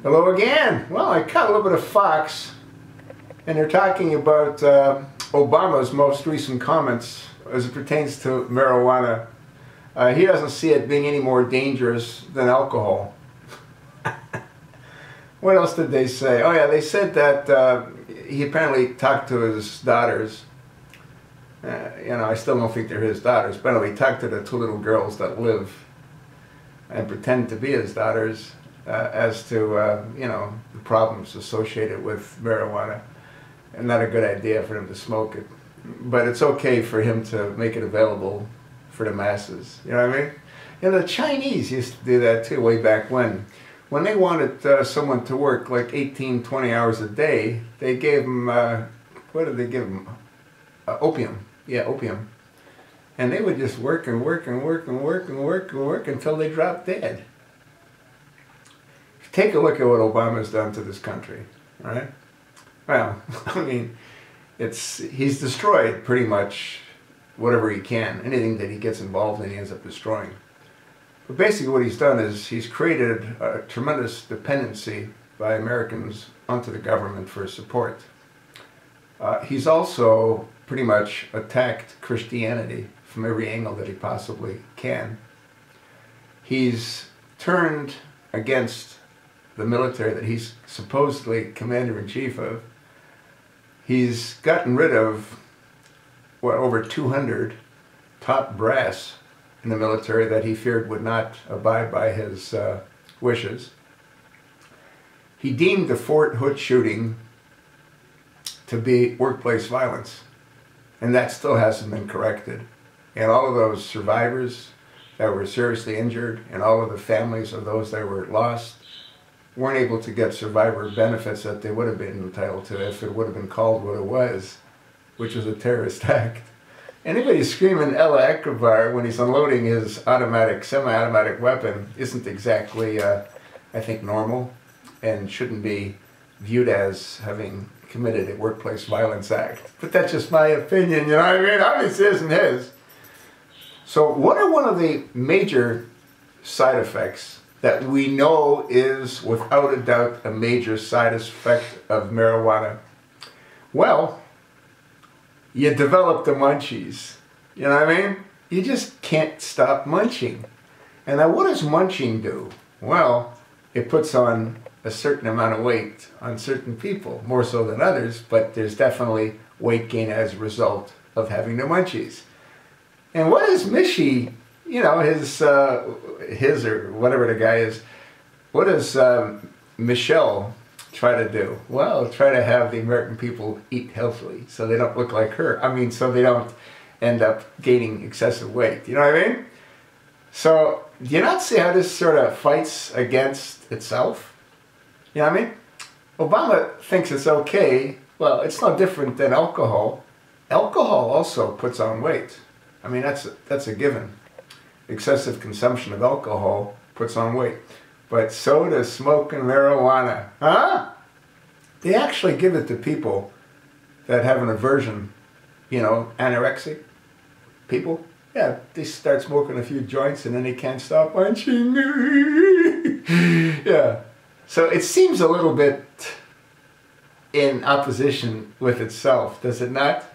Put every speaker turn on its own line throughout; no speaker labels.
Hello again. Well, I caught a little bit of Fox, and they're talking about Obama's most recent comments as it pertains to marijuana. He doesn't see it being any more dangerous than alcohol. What else did they say? Oh yeah, they said that he apparently talked to his daughters. I still don't think they're his daughters, but anyway, he talked to the two little girls that live and pretend to be his daughters as to, the problems associated with marijuana. And not a good idea for them to smoke it. But it's okay for him to make it available for the masses. You know what I mean? The Chinese used to do that too way back when. When they wanted someone to work like 18, 20 hours a day, they gave them, what did they give them? Opium. Yeah, opium. And they would just work and work and work and work and work and work until they dropped dead. Take a look at what Obama's done to this country, all right? Well, I mean, he's destroyed pretty much whatever he can. Anything that he gets involved in, he ends up destroying. But basically what he's done is he's created a tremendous dependency by Americans onto the government for support. He's also pretty much attacked Christianity from every angle that he possibly can. He's turned against the military that he's supposedly commander-in-chief of. He's gotten rid of, over 200 top brass in the military that he feared would not abide by his wishes. He deemed the Fort Hood shooting to be workplace violence, and that still hasn't been corrected. And all of those survivors that were seriously injured and all of the families of those that were lost weren't able to get survivor benefits that they would have been entitled to if it would have been called what it was, which was a terrorist act. Anybody screaming Allah Akbar when he's unloading his automatic, semi-automatic weapon isn't exactly, I think, normal and shouldn't be viewed as having committed a workplace violence act. But that's just my opinion, you know what I mean? Obviously it isn't his. So what are one of the major side effects that we know is, without a doubt, a major side effect of marijuana? Well, you develop the munchies. You know what I mean? You just can't stop munching. And now what does munching do? Well, it puts on a certain amount of weight on certain people, more so than others, but there's definitely weight gain as a result of having the munchies. And what is Mishy, his or whatever the guy is, what does Michelle try to do? Well, try to have the American people eat healthily so they don't look like her. I mean, so they don't end up gaining excessive weight. You know what I mean? So, do you not see how this sort of fights against itself? You know what I mean? Obama thinks it's okay. Well, it's no different than alcohol. Alcohol also puts on weight. I mean, that's a given. Excessive consumption of alcohol puts on weight. But so does smoking marijuana. Huh? They actually give it to people that have an aversion, anorexic people. Yeah, they start smoking a few joints and then they can't stop munching. Yeah. So it seems a little bit in opposition with itself, does it not?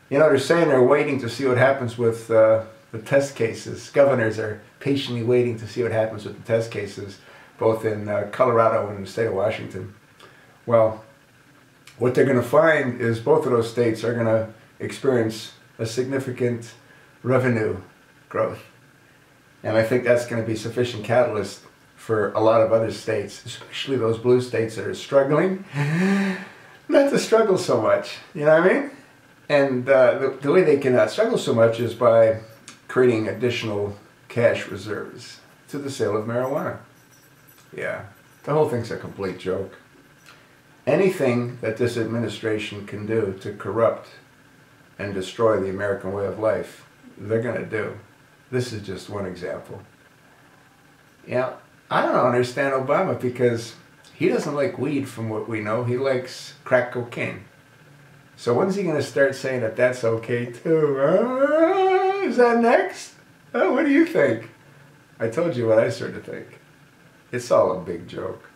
They're saying they're waiting to see what happens with the test cases. Governors are patiently waiting to see what happens with the test cases, both in Colorado and the state of Washington. Well, what they're going to find is both of those states are going to experience a significant revenue growth. And I think that's going to be sufficient catalyst for a lot of other states, especially those blue states that are struggling, not to struggle so much. You know what I mean? And the way they cannot struggle so much is by creating additional cash reserves to the sale of marijuana. Yeah, the whole thing's a complete joke. Anything that this administration can do to corrupt and destroy the American way of life, they're going to do. This is just one example. I don't understand Obama because he doesn't like weed from what we know. He likes crack cocaine. So when's he going to start saying that that's okay too? Is that next? What do you think? I told you what I sort of think. It's all a big joke.